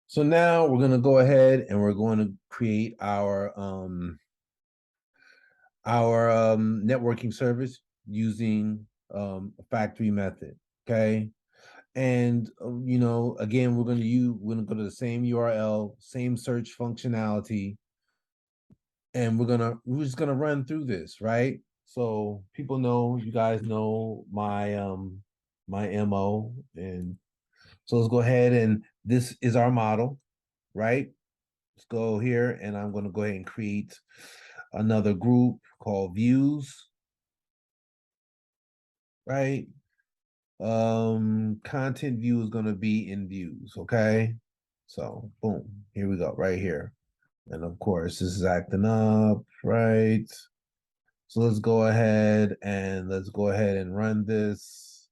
So now we're going to go ahead and we're going to create our networking service using a factory method. Okay. And again, we're going to go to the same URL, same search functionality, and we're just going to run through this, right? So people know, you guys know my MO, and so let's go ahead, and this is our model, right? Let's go here, and I'm going to go ahead and create another group called views, right? Content view is going to be in views, okay? So boom, here we go, right here. And of course, this is acting up, right? So let's go ahead and run this.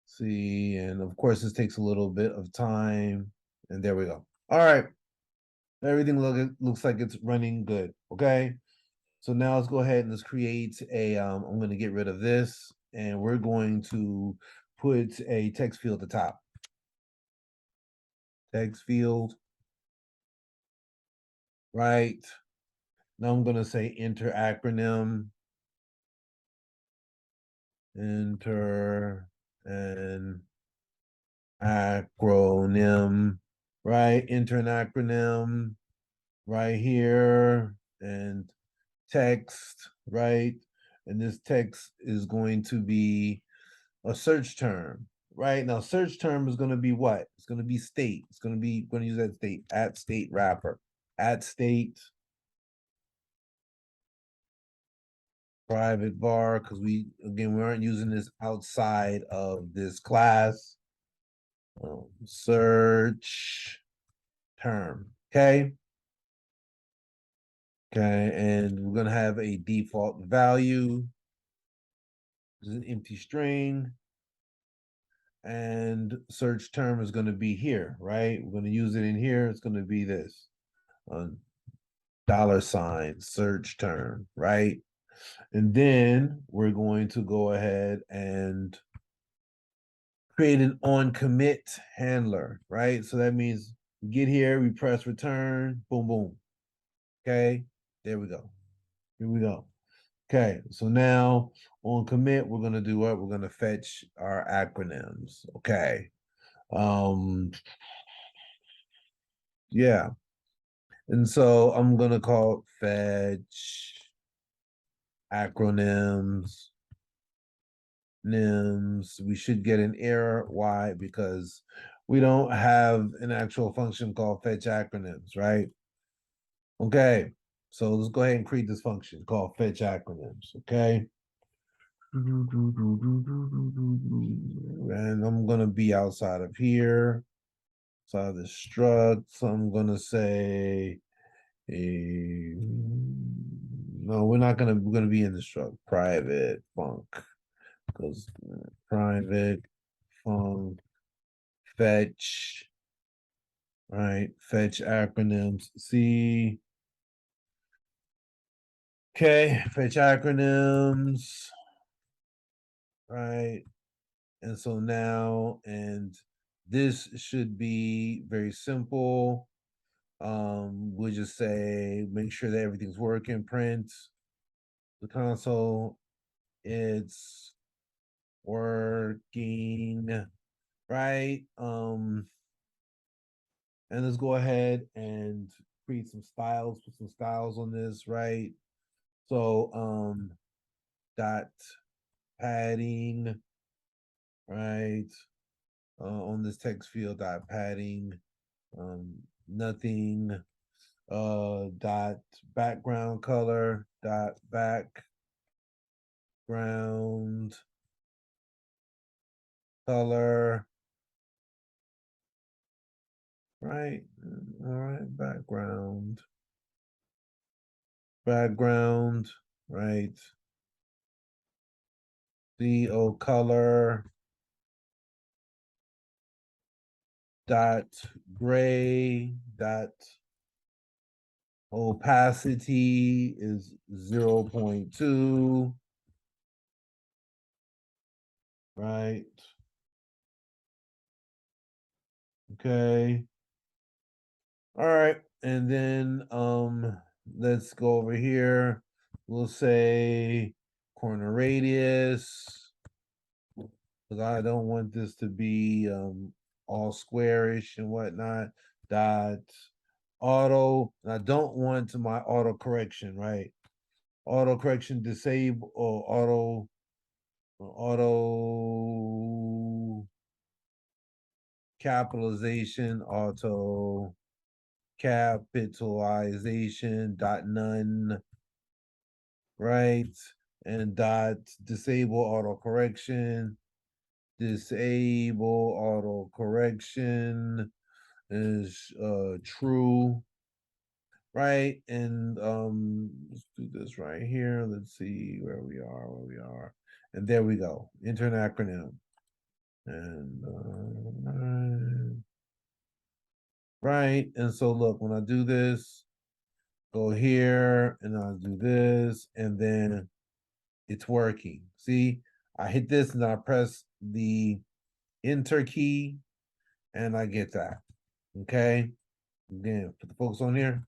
See, and of course, this takes a little bit of time. And there we go. All right. Everything looks like it's running good. Okay. So now let's go ahead and let's create I'm going to get rid of this, and we're going to put a text field at the top. Text field, right? Now I'm going to say enter acronym, enter an acronym, right? Enter an acronym right here, and text, right? And this text is going to be a search term, right? Now, search term is going to be what? It's going to be state. It's going to be going to use that state at state wrapper, at state private var, because we aren't using this outside of this class. Search term. Okay. Okay, and we're gonna have a default value. This is an empty string. And search term is going to be here, right? We're going to use it in here. It's going to be this $sign search term, right? And then we're going to go ahead and create an on commit handler, right? So that means we get here, we press return, boom, boom. Okay, there we go. Here we go. Okay, so now on commit, we're going to do what? We're going to fetch our acronyms. Okay. Yeah. And so I'm gonna call it fetch acronyms, NIMS. We should get an error. Why? Because we don't have an actual function called fetch acronyms, right? Okay. So let's go ahead and create this function called fetch acronyms. Okay. And I'm gonna be outside of here, outside of the struct. So I'm gonna say a no, we're gonna be in the struct private func, because private func fetch, right? Fetch acronyms. See, okay, fetch acronyms, right? And so now, and this should be very simple. We'll just say make sure that everything's working, print the console, it's working, right? And let's go ahead and create some styles, put some styles on this, right? So dot padding, right? On this text field, dot padding, nothing, dot background color, dot background color, right? All right, background, right? CO color dot gray dot opacity is 0.2, right? Okay. All right, and then let's go over here. We'll say corner radius, because I don't want this to be all squarish and whatnot. Dot auto. I don't want my auto correction, right? Auto correction disable or auto capitalization, auto capitalization dot none, right? And dot disable auto correction. Disable auto correction is true, right? And let's do this right here. Let's see where we are. And there we go. Enter an acronym. And right. And so look, when I do this, go here and I'll do this, and then it's working. See, I hit this and I press the enter key and I get that. Okay. Again, put the focus on here.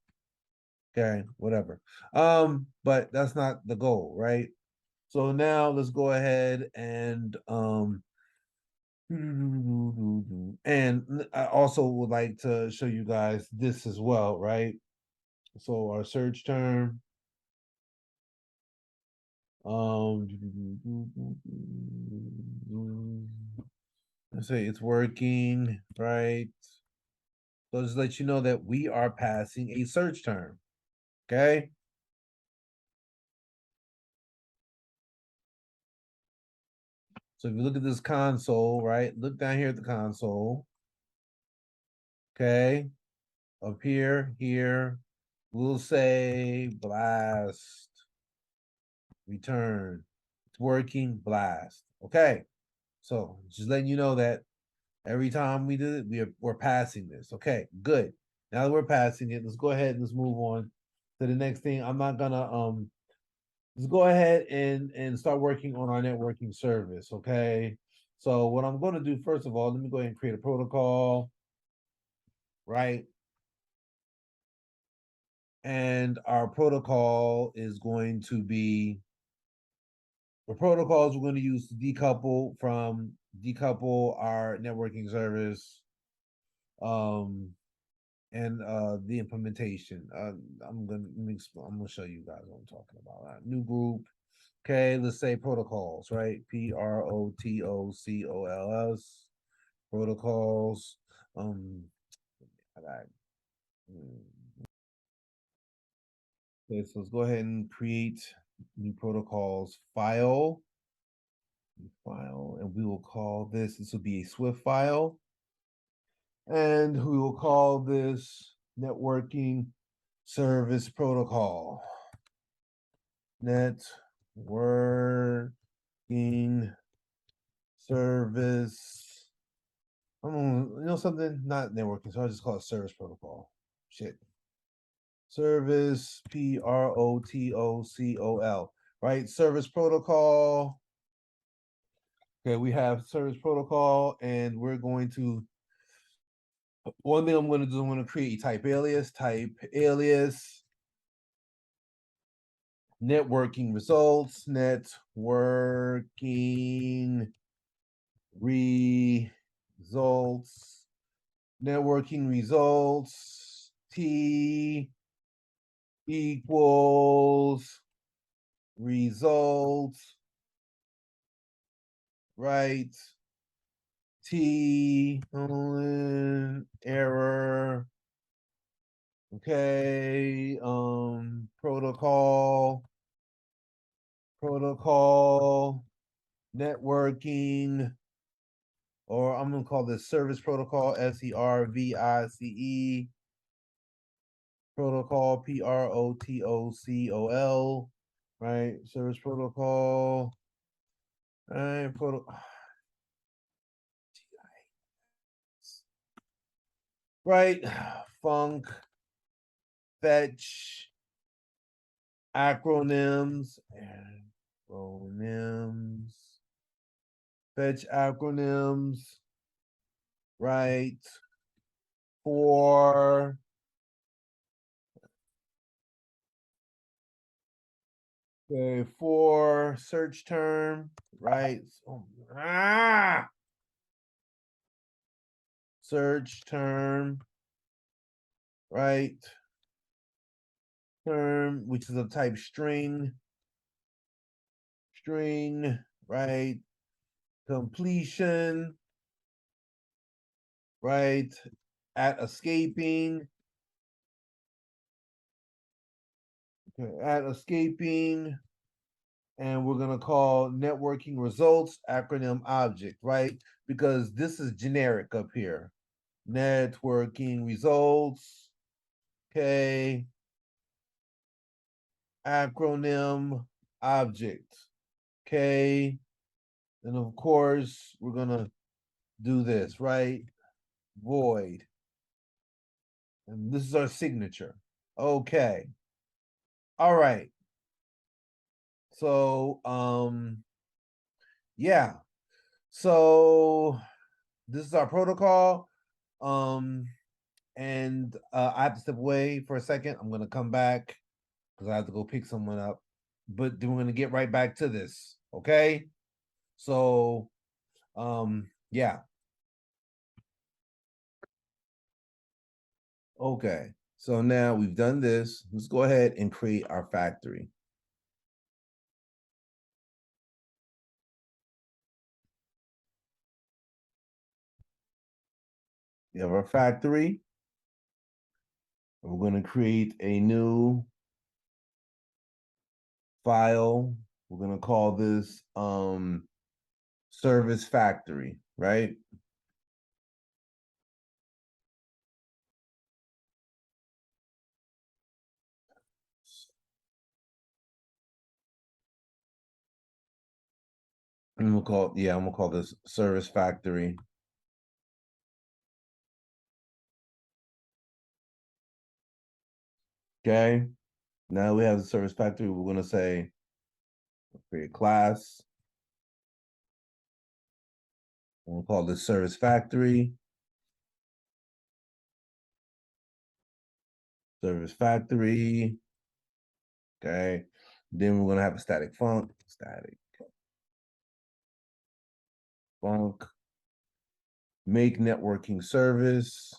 Okay, whatever. But that's not the goal, right? So now let's go ahead and and I also would like to show you guys this as well, right? So our search term, let's say it's working, right? So just let you know that we are passing a search term. Okay. So if you look at this console, right? Look down here at the console. Okay. Up here, we'll say blast, return. It's working, blast. Okay. So just letting you know that every time we do it, we're passing this. Okay, good. Now that we're passing it, let's go ahead and let's move on to the next thing. I'm not gonna let's go ahead and start working on our networking service. Okay. So what I'm going to do first of all, let me go ahead and create a protocol, right? And our protocol is going to be the protocols we're going to use to decouple our networking service, um and the implementation. I'm gonna show you guys what I'm talking about. New group. Okay, let's say protocols, right? Protocls. Protocols. I got okay, so let's go ahead and create new protocols file, and we will call this will be a Swift file, and we will call this networking service protocol. Networking service. You know something? Not networking, so I'll just call it service protocol. Shit. Service protocol, right? Service protocol. Okay, we have service protocol, and we're going to one thing I'm going to do, I'm going to create a type alias, networking results, networking results, T equals results, right? T error. Okay, protocol, networking, or I'm gonna call this service protocol, service protocol, protocol, right? Service protocol, right? Right? Func, fetch, acronyms, fetch acronyms, right? For Okay, for search term, right? Search term, right? Term, which is a type string, right? Completion, right? At escaping, okay, at escaping, and we're gonna call networking results acronym object, right? Because this is generic up here. Networking results, okay, acronym object, okay, and of course we're gonna do this, right? Void, and this is our signature. Okay, all right. So yeah, so this is our protocol. Um and I have to step away for a second. I'm gonna come back because I have to go pick someone up. But then we're gonna get right back to this. Okay. So yeah. Okay. So now we've done this. Let's go ahead and create our factory. We have our factory. We're going to create a new file. We're going to call this service factory, right? And we'll call, yeah, I'm gonna call this service factory. Okay. Now we have the service factory. We're gonna say create class. We'll call this service factory. Service factory. Okay. Then we're gonna have a static func. Static func. Make networking service.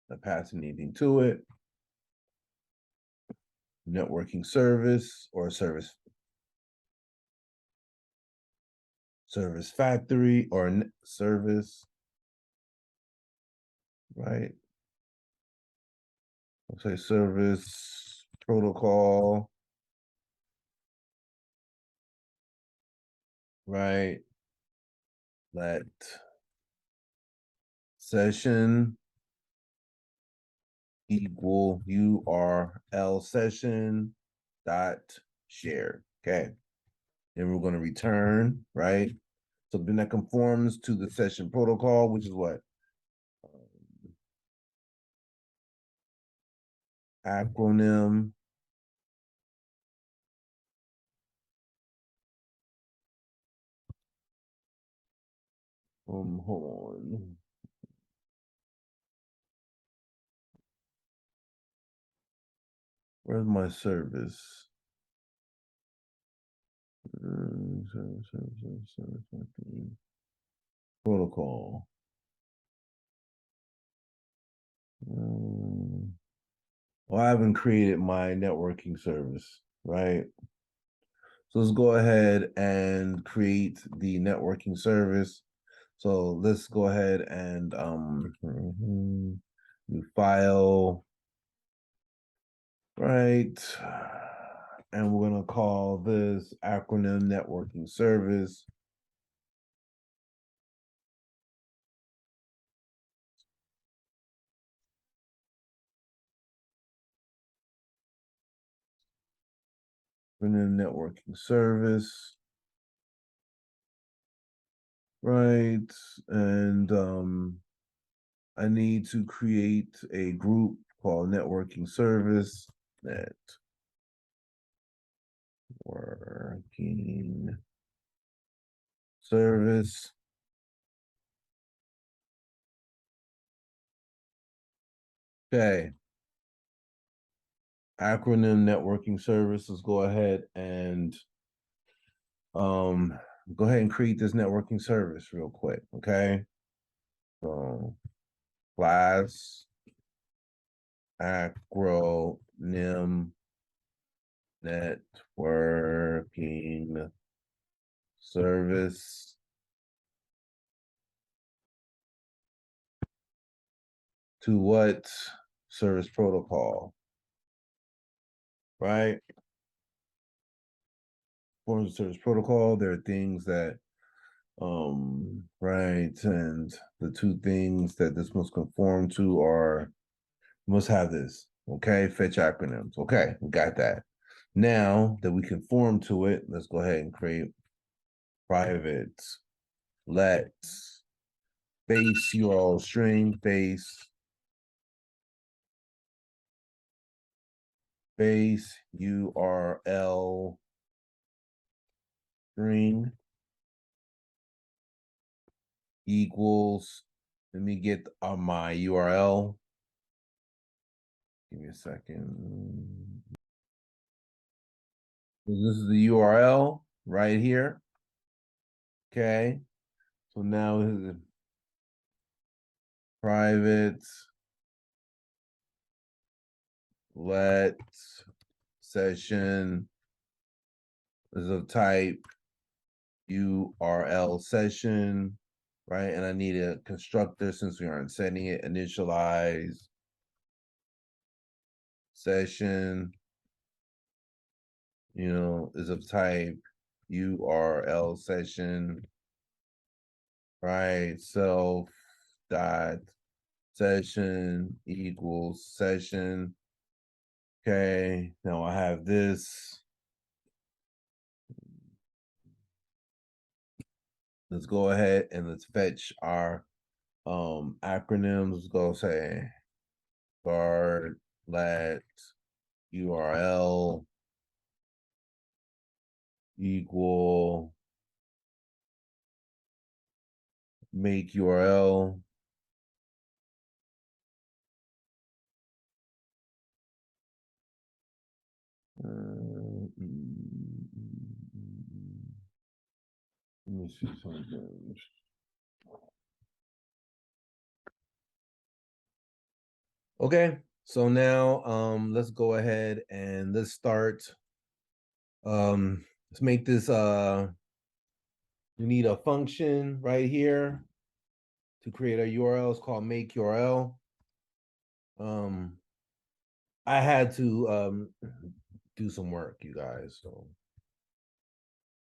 Not passing anything to it. Networking service or service factory or service, right? I'll say service protocol, right? Let session equal URL session dot share. Okay. Then we're going to return, right? So then that conforms to the session protocol, which is what? Acronym. Hold on. Where's my service? Protocol. Well, I haven't created my networking service, right? So let's go ahead and create the networking service. So let's go ahead and new file, right? And we're gonna call this acronym networking service. Acronym networking service. Right. And I need to create a group called networking service. Networking service. Okay. Acronym networking service. Let's go ahead and go ahead and create this networking service real quick. Okay. So class acronym networking service. To what service protocol? Right? Forms of service protocol. There are things that right, and the two things that this must conform to are must have this. Okay, fetch acronyms. Okay, we got that. Now that we conform to it, let's go ahead and create private let base URL string base URL string equals, let me get my URL. Give me a second. This is the URL right here. Okay. So now this is private let session is of type URL session, right? And I need a constructor since we aren't setting it, initialize session, is of type URL session, right? Self dot session equals session. Okay, now I have this. Let's go ahead and let's fetch our acronyms. Let's go say guard let URL equal make URL. Let me see something. Okay, so now let's go ahead and let's start. Let's make this we need a function right here to create a URL. It's called make URL. I had to do some work, you guys. So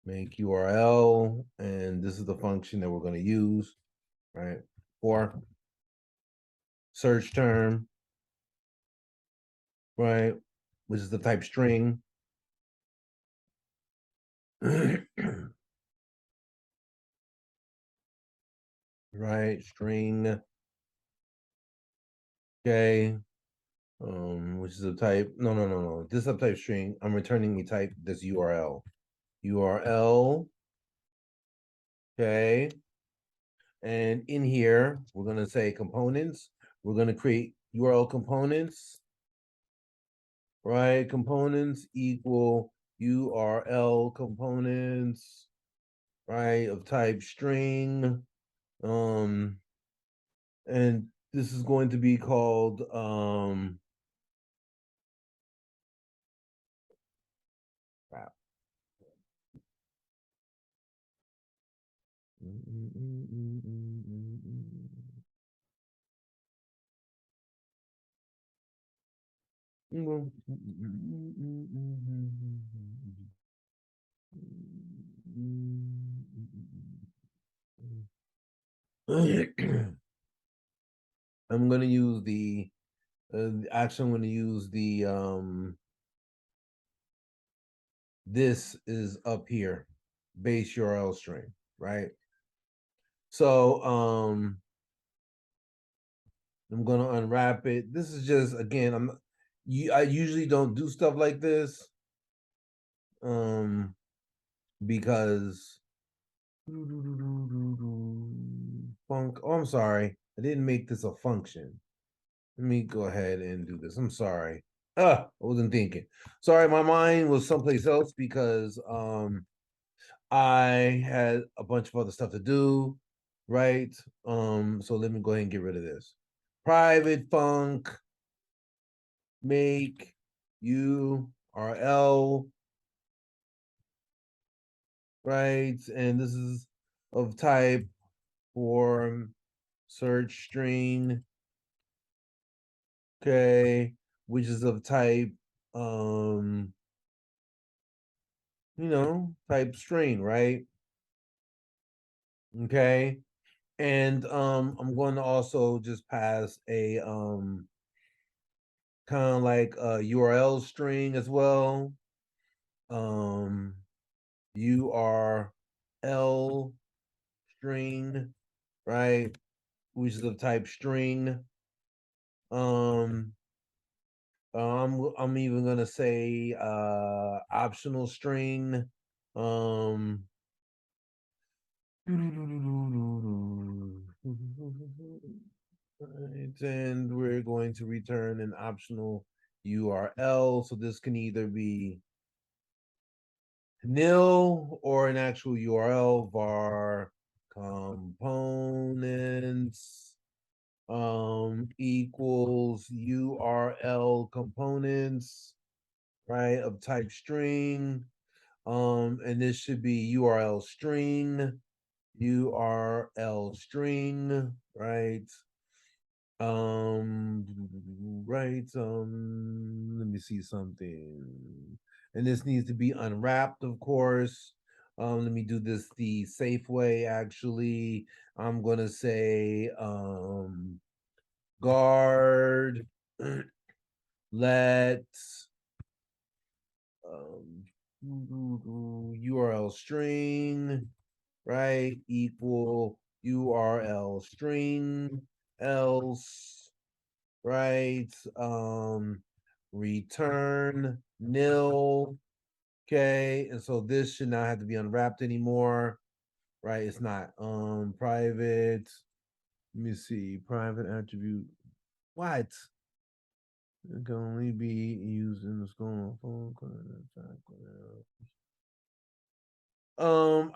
make URL, and this is the function that we're going to use, right? For search term, right? Which is the type string. Right, string. Okay. Which is a type. No. This subtype string. I'm returning the type this URL. URL. Okay. And in here, we're gonna say components. We're gonna create URL components. Right? Components equal URL components, right? Of type string. And this is going to be called wow. I'm gonna use the actually I'm gonna use the this is up here, base URL string, right? So I'm gonna unwrap it. This is just again, I usually don't do stuff like this. Because Func, oh, I'm sorry. I didn't make this a function. Let me go ahead and do this. I'm sorry. I wasn't thinking. Sorry, my mind was someplace else because I had a bunch of other stuff to do, right? So let me go ahead and get rid of this. Private func make URL, right? And this is of type form search string, okay, which is of type type string, right? Okay. And I'm going to also just pass a kind of like a URL string as well. URL string, right? Which is of type string. Um I'm even gonna say optional string. Um right, and we're going to return an optional URL. So this can either be nil or an actual URL var components equals URL components, right, of type string. And this should be URL string, right? Right. Let me see something. And this needs to be unwrapped, of course. Let me do this the safe way, actually. I'm gonna say guard let um URL string, right, equal URL string else, right, return nil. Okay, and so this should not have to be unwrapped anymore, right? It's not private. Let me see, private attribute. What? It can only be used in the school phone.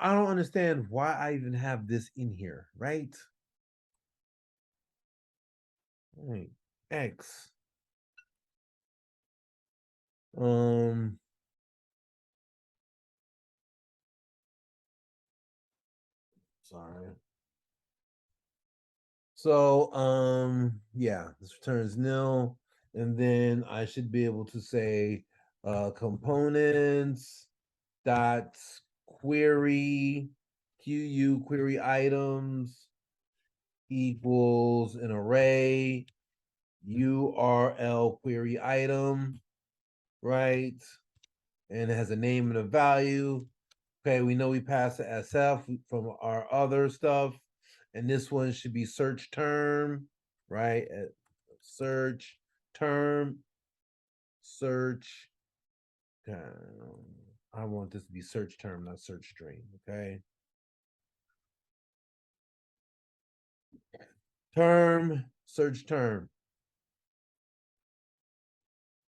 I don't understand why I even have this in here, right? Right. X. Um, sorry. So, yeah, this returns nil, and then I should be able to say, components dot query query items equals an array URL query item, right? And it has a name and a value. Okay, we know we passed the SF from our other stuff, and this one should be search term, right? Search term, search. I want this to be search term, not search string. Okay, term, search term,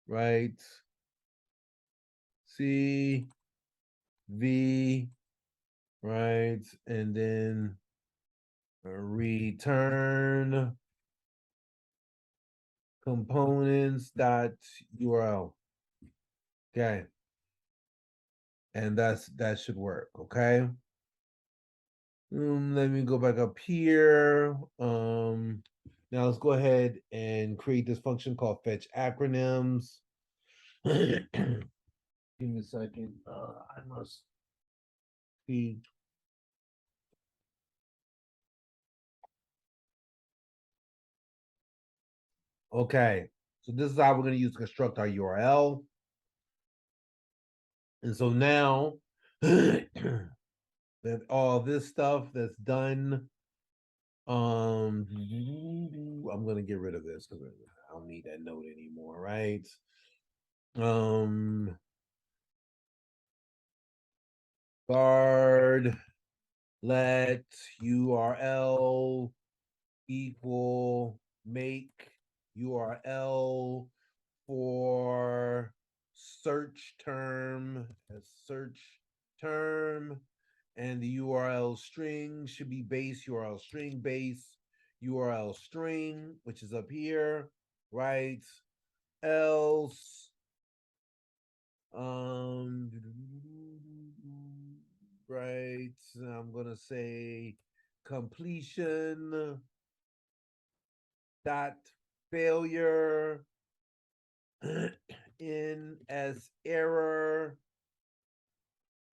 right? C V, right, and then return components dot URL. Okay. And that should work. Okay. Let me go back up here. Now let's go ahead and create this function called fetch acronyms. Give me a second. I must see. Okay. So this is how we're going to use to construct our URL. And so now that all this stuff that's done, I'm gonna get rid of this because I don't need that note anymore, right? Um, guard let URL equal make URL for search term as search term, and the URL string should be base URL string base URL string, which is up here, right? Else right, I'm gonna say completion dot failure in as error.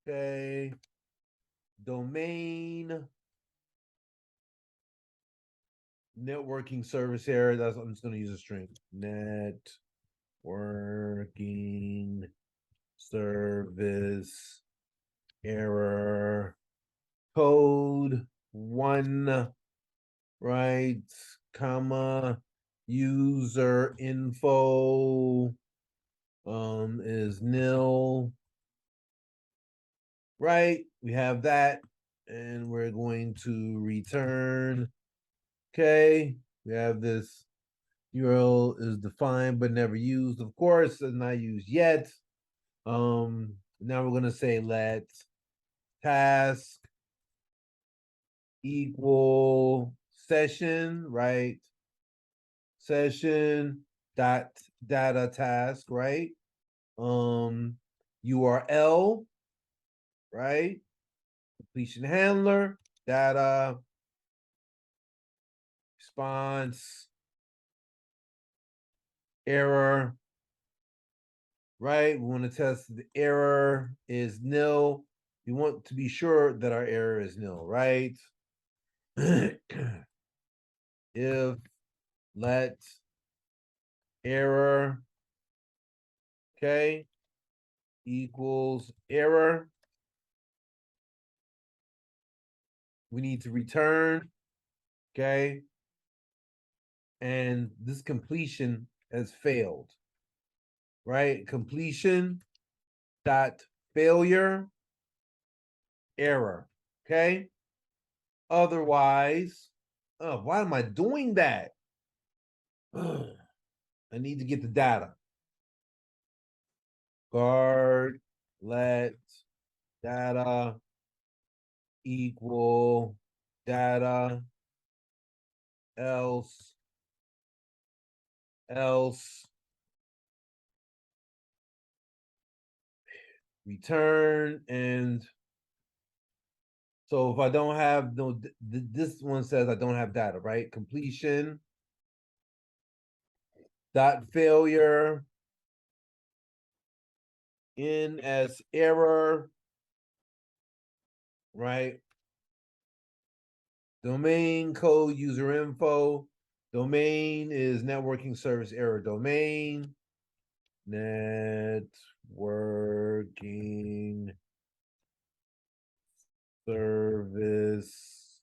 Okay, domain networking service error. That's I'm just gonna use a string. Networking service error code 1, right, comma, user info is nil, right? We have that, and we're going to return. Okay, we have this URL is defined but never used. Of course, it's not used yet. Now we're gonna say let task equal session, right? Session dot data task, right? URL, right? Completion handler, data, response, error, right? We want to test the error is nil. We want to be sure that our error is nil, right? If let error, okay, equals error, we need to return, okay, and this completion has failed, right? Completion dot failure error, okay? Otherwise, oh, why am I doing that? I need to get the data. Guard let data equal data else return. And so if I don't have no, this one says I don't have data, right? Completion dot failure in as error, right? Domain code user info. Domain is networking service error domain. Networking service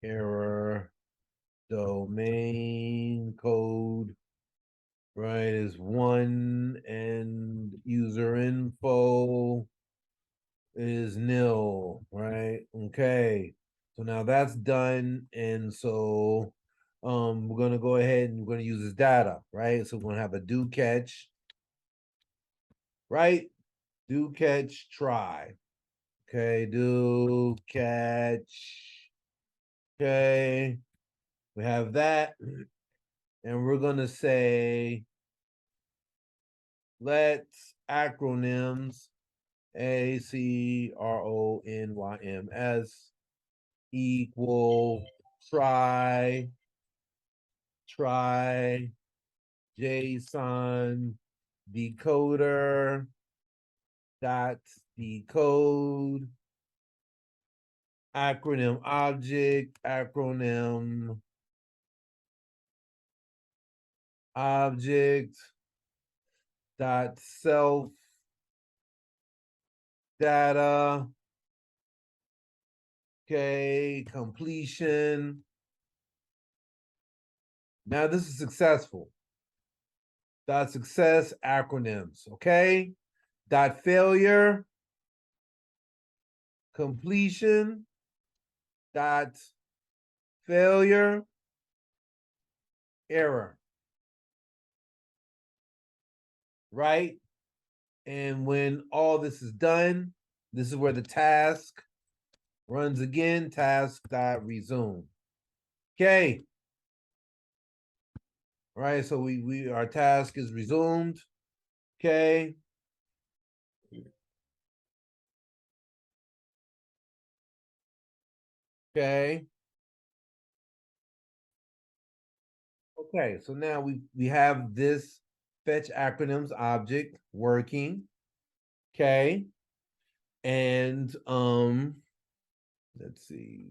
error domain code, right, is 1, and user info is nil, right? Okay, so now that's done, and so we're gonna go ahead and we're gonna use this data, right? So we're gonna have a do catch, right? Do catch try. Okay, do catch. Okay, we have that, and we're gonna say let's acronyms ACRONYMS equal try JSON decoder dot decode acronym object dot self data. Okay, completion. Now this is successful. Dot success acronyms. Okay. Dot failure completion dot failure error, right? And when all this is done, this is where the task runs again, task dot resume. Okay. All right, so we our task is resumed. Okay. Okay. Okay, so now we have this fetch acronyms object working. Okay. And let's see.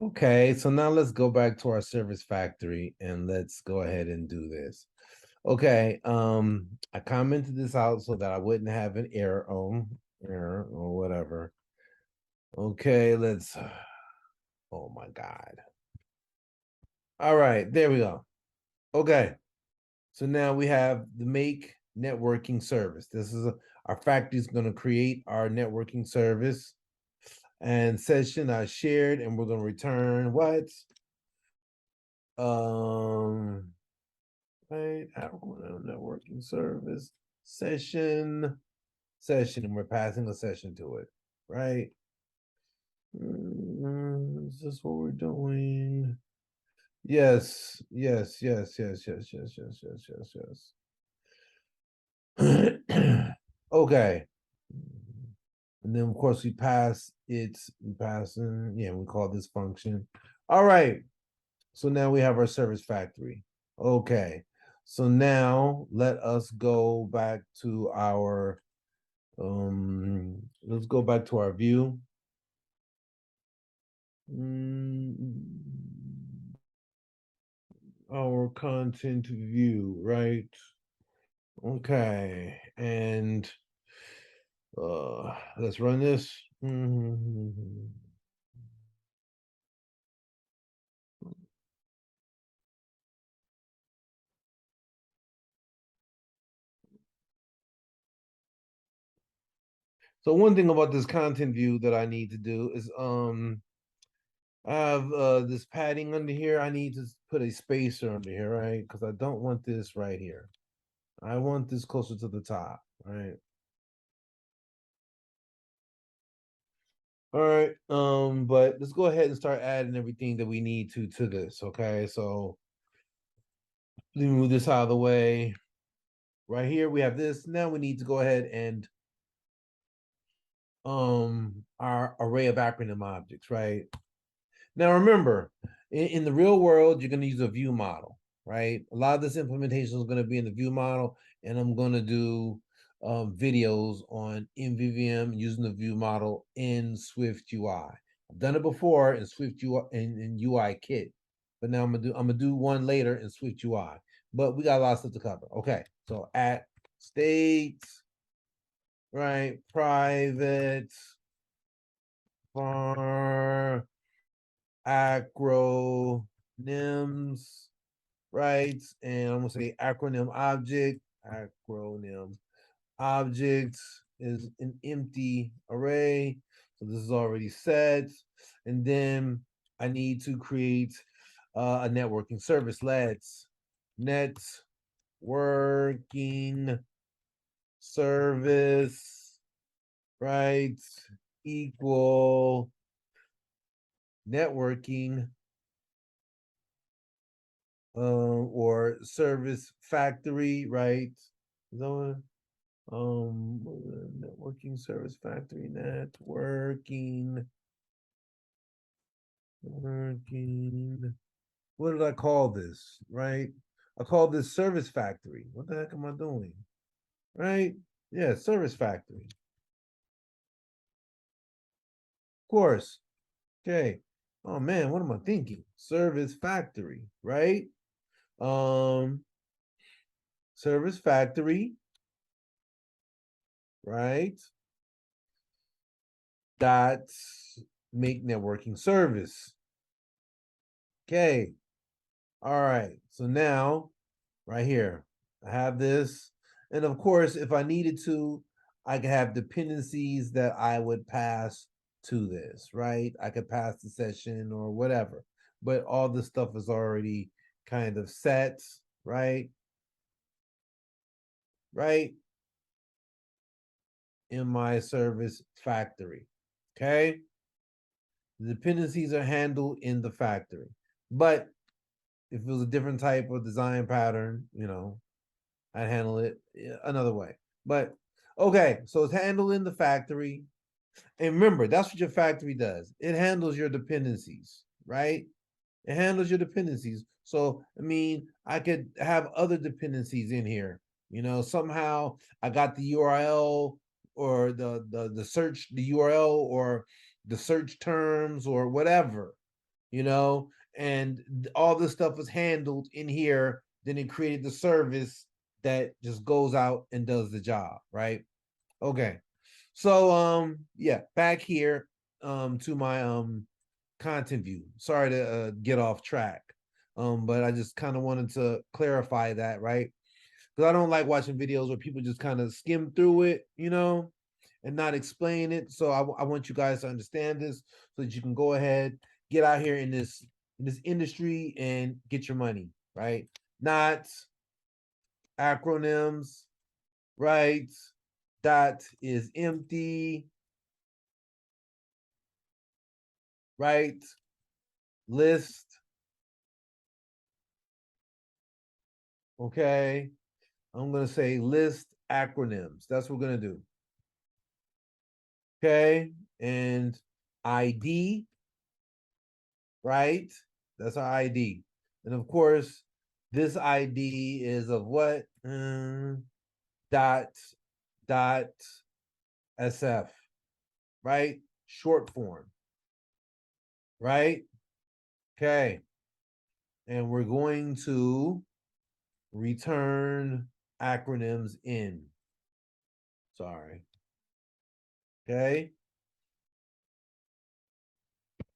Okay, so now let's go back to our service factory and let's go ahead and do this. Okay, I commented this out so that I wouldn't have an error or whatever. Okay, let's oh my God. All right, there we go. Okay. So now we have the make networking service. This is our factory is going to create our networking service and session I shared, and we're going to return what? Right, networking service session, and we're passing a session to it, right? Is this what we're doing? Yes, yes, yes, yes, yes, yes, yes, yes, yes, yes. Okay. And then of course we pass it's passing, yeah, we call this function. All right. So now we have our service factory. Okay. So now let us go back to our let's go back to our view. Our content view, right? Okay. And let's run this. So one thing about this content view that I need to do is I have this padding under here. I need to put a spacer under here, right? Because I don't want this right here. I want this closer to the top, right? All right. But let's go ahead and start adding everything that we need to this. Okay, so let me move this out of the way. Right here we have this. Now we need to go ahead and our array of acronym objects, right? Now remember, in the real world, you're going to use a view model, right? A lot of this implementation is going to be in the view model, and I'm going to do videos on MVVM using the view model in Swift UI. I've done it before in Swift UI in UI Kit, but now I'm gonna do one later in Swift UI. But we got a lot of stuff to cover. Okay, so at state, right? Private var acronyms, right? And I'm gonna say acronym object. Acronym object is an empty array. So this is already set. And then I need to create a networking service. Let's networking service, right? Equal networking or service factory, right? Is that what? Networking service factory, working. What did I call this? Right? I call this service factory. What the heck am I doing? Right? Yeah, service factory. Of course. Okay. Oh man, what am I thinking? Service factory, right? Um, service factory, right? Dot make networking service. Okay. All right. So now, right here, I have this. And of course, if I needed to, I could have dependencies that I would pass to this, right? I could pass the session or whatever, but all this stuff is already kind of set, right? Right? In my service factory. Okay. The dependencies are handled in the factory. But if it was a different type of design pattern, I'd handle it another way. But okay, so it's handled in the factory. And remember, that's what your factory does. It handles your dependencies, right? It handles your dependencies. So, I mean, I could have other dependencies in here. Somehow I got the URL or the search, the URL or the search terms or whatever, and all this stuff was handled in here. Then it created the service that just goes out and does the job, right? Okay. So yeah, back here to my content view. Sorry to get off track. But I just kind of wanted to clarify that, right? Because I don't like watching videos where people just kind of skim through it, and not explain it. So I want you guys to understand this so that you can go ahead, get out here in this industry and get your money, right? Not acronyms, right? Dot is empty, right? List, okay? I'm going to say list acronyms. That's what we're going to do. Okay? And ID, right? That's our ID. And of course, this ID is of what? Dot, dot, SF, right? Short form, right? Okay. And we're going to return acronyms in. Sorry. Okay.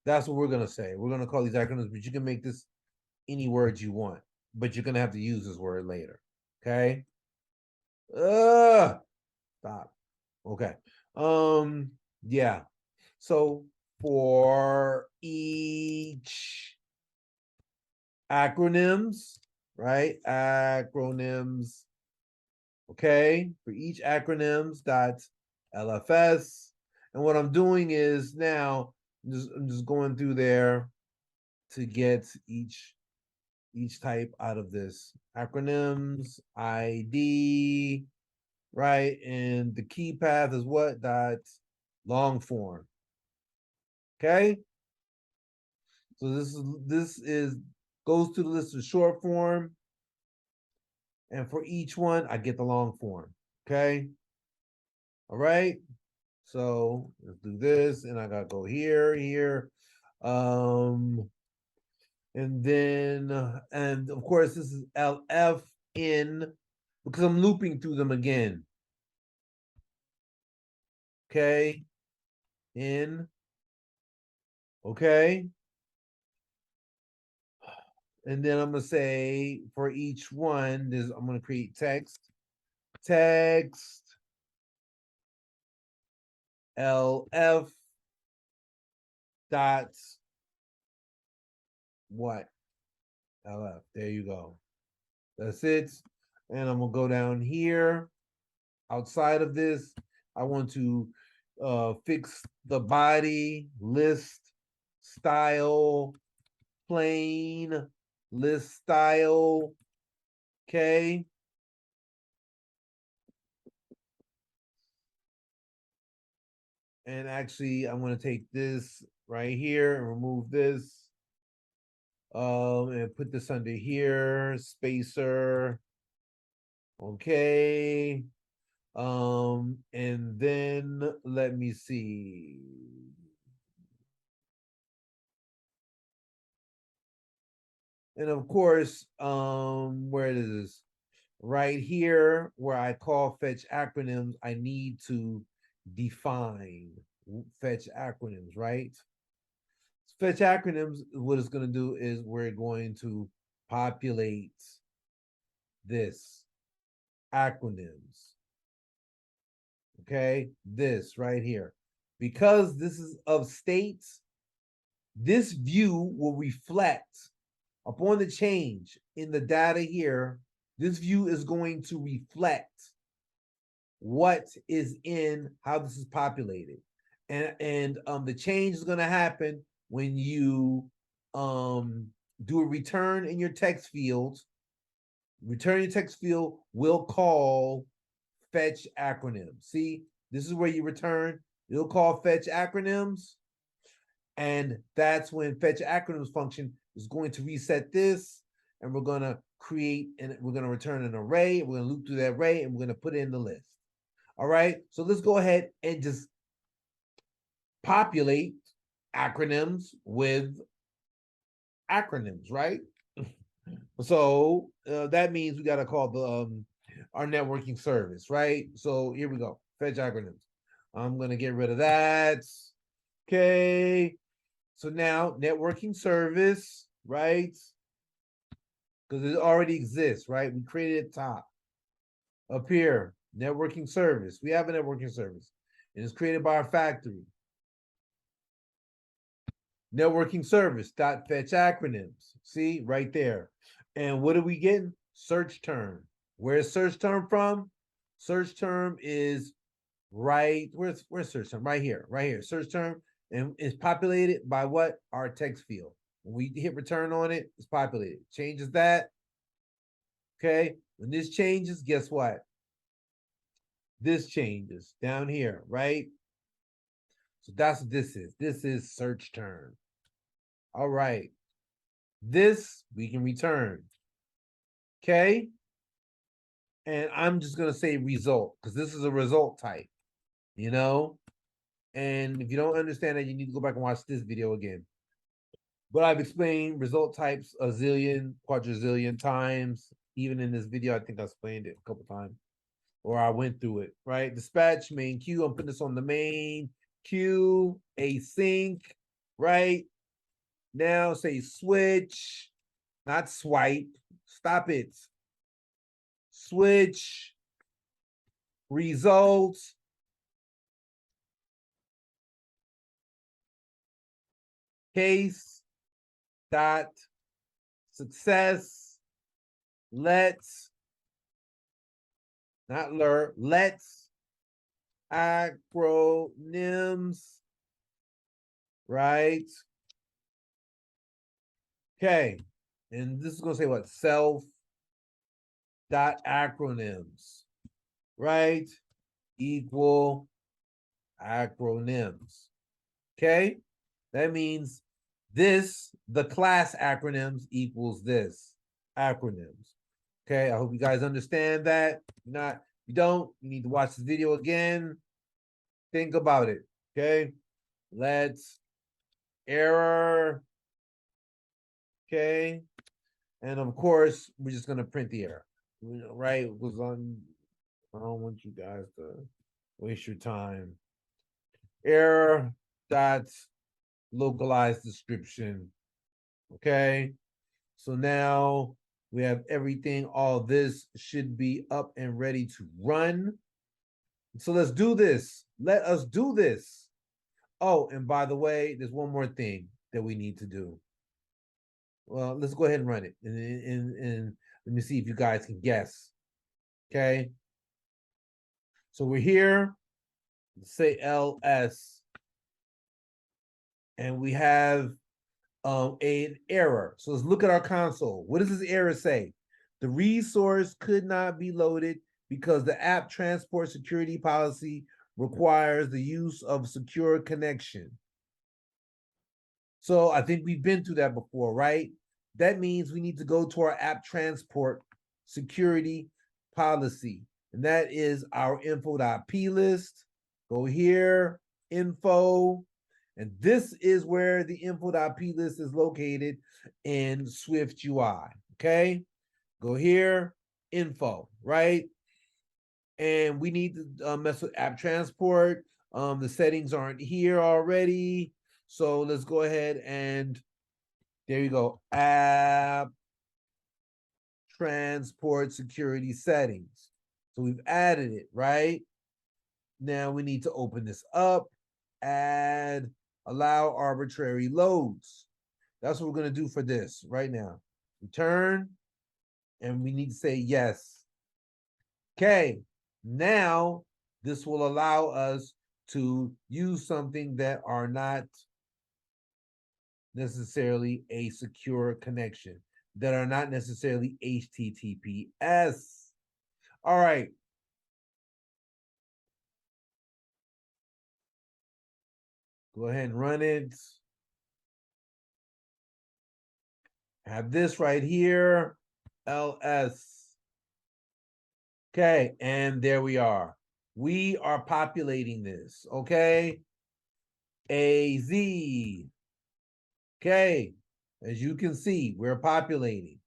That's what we're gonna say. We're gonna call these acronyms, but you can make this any words you want, but you're gonna have to use this word later. Okay. Stop. Okay. Yeah. So for each acronyms, right? Acronyms. Okay. For each acronyms dot LFS. And what I'm doing is now I'm just going through there to get each type out of this acronyms ID, right? And the key path is what? Dot long form. Okay. So this is goes to the list of short form. And for each one, I get the long form. Okay. All right. So let's do this. And I gotta go here. Um, and then and of course this is LF in because I'm looping through them again. Okay. In. Okay. And then I'm gonna say for each one, I'm gonna create text. Text LF dot what? LF. There you go. That's it. And I'm gonna go down here. Outside of this, I want to fix the body, list, style, plain, list style. Okay. And actually, I'm going to take this right here and remove this. And put this under here, spacer. Okay. And then let me see. And of course, where it is right here where I call fetch acronyms, I need to define fetch acronyms, right? Fetch acronyms, what it's going to do is we're going to populate this acronyms. okay, this right here. Because this is of states, this view will reflect upon the change in the data here. This view is going to reflect what is in how this is populated. And the change is going to happen when you do a return in your text field. Return your text field will call fetch acronyms. See, this is where you return. It'll call fetch acronyms. And that's when fetch acronyms function is going to reset this. And we're going to create and we're going to return an array. We're going to loop through that array and we're going to put it in the list. All right. So let's go ahead and just populate acronyms with acronyms, right? So that means we got to call the our networking service, right? So here we go. Fetch acronyms. I'm going to get rid of that. Okay. So now networking service, right? Because it already exists, right? We created it top. Up here, networking service. We have a networking service. And it's created by our factory. Networking service dot fetch acronyms. See, right there. And what are we getting? Search term. Where's search term from? Search term is right. Where's search term? Right here, right here. Search term. And it's populated by what? Our text field. When we hit return on it, it's populated. Changes that. Okay. When this changes, guess what? This changes down here, right? So that's what this is. This is search term. All right. This we can return. Okay. And I'm just going to say result because this is a result type, you know? And if you don't understand that, you need to go back and watch this video again. But I've explained result types a zillion, quadrazillion times. Even in this video, I think I explained it a couple times. Or I went through it, right? Dispatch, main queue. I'm putting this on the main queue, async, right? Now say switch, not swipe. Stop it. Switch, results, case, dot, success, let's, not learn, let's, acronyms, right? Okay, and this is going to say what? Self dot acronyms, right? Equal acronyms. Okay, that means this, the class acronyms equals this acronyms. Okay, I hope you guys understand that. If not, you don't, you need to watch this video again. Think about it. Okay, let's error. Okay, and of course, we're just gonna print the error. Right? It was on. I don't want you guys to waste your time. Error dot localized description. Okay, so now we have everything. All this should be up and ready to run. So let's do this. Let us do this. Oh, and by the way, there's one more thing that we need to do. Well, let's go ahead and run it. And let me see if you guys can guess. Okay. So we're here. Let's say ls. And we have an error. So let's look at our console. What does this error say? The resource could not be loaded because the app transport security policy requires the use of secure connection. So I think we've been through that before, right? That means we need to go to our app transport security policy. And that is our info.plist. Go here, info. And this is where the info.plist is located in Swift UI. Okay. Go here, info, right? And we need to mess with app transport. The settings aren't here already. So let's go ahead and there you go. App transport security settings. So we've added it, right? Now we need to open this up, add, allow arbitrary loads. That's what we're going to do for this right now. Return, and we need to say yes. Okay, now this will allow us to use something that are not necessarily a secure connection, that are not necessarily HTTPS. All right. Go ahead and run it. Have this right here, ls. Okay, and there we are. We are populating this, okay? AZ. Okay, as you can see, we're populating.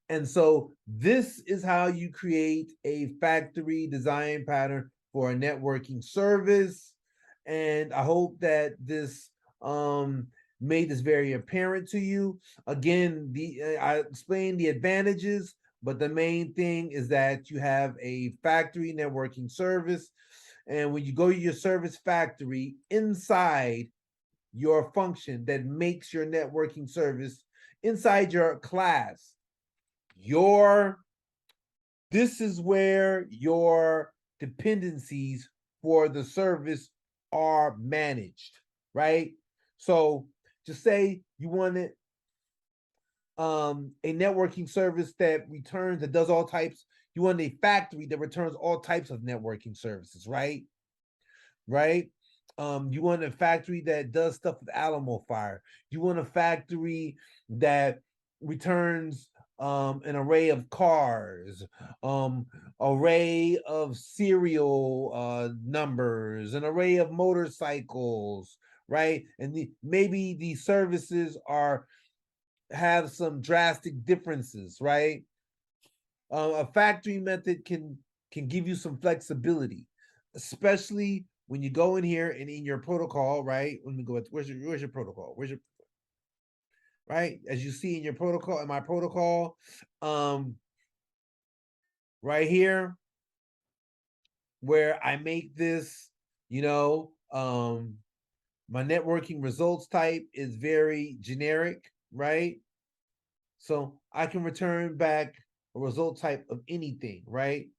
And so this is how you create a factory design pattern for a networking service. And I hope that this made this very apparent to you. Again, I explained the advantages, but the main thing is that you have a factory networking service. And when you go to your service factory, inside your function that makes your networking service, inside your class, this is where your dependencies for the service are managed, right? So just say you wanted a networking service that returns, that does all types. You want a factory that returns all types of networking services, right? Right? You want a factory that does stuff with Alamo Fire. You want a factory that returns an array of cars, array of serial numbers, an array of motorcycles, right? And maybe the services have some drastic differences, right? A factory method can give you some flexibility, especially when you go in here and in your protocol, right? Let me go. Where's your protocol? Right? As you see in your protocol, in my protocol, right here, where I make this, my networking results type is very generic, right? So I can return back a result type of anything, right?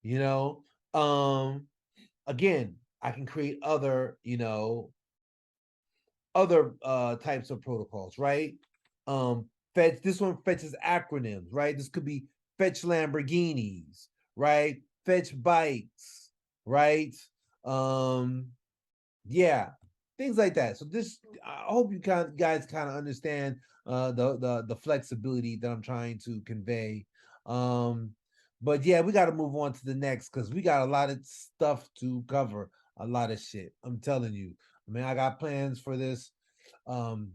You know, again, I can create other types of protocols, right? Fetch, this one fetches acronyms, right? This could be fetch Lamborghinis, right? Fetch bikes, right? Um, yeah, things like that. So this, I hope you guys kind of understand the flexibility that I'm trying to convey. But yeah, we got to move on to the next because we got a lot of stuff to cover, a lot of shit. I'm telling you. I mean, I got plans for this. Um,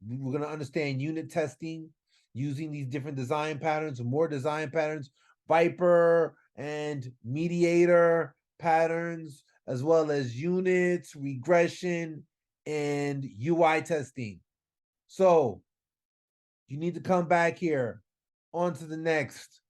we're gonna understand unit testing using these different design patterns, more design patterns, Viper and mediator patterns, as well as units, regression, and UI testing. So you need to come back here on to the next.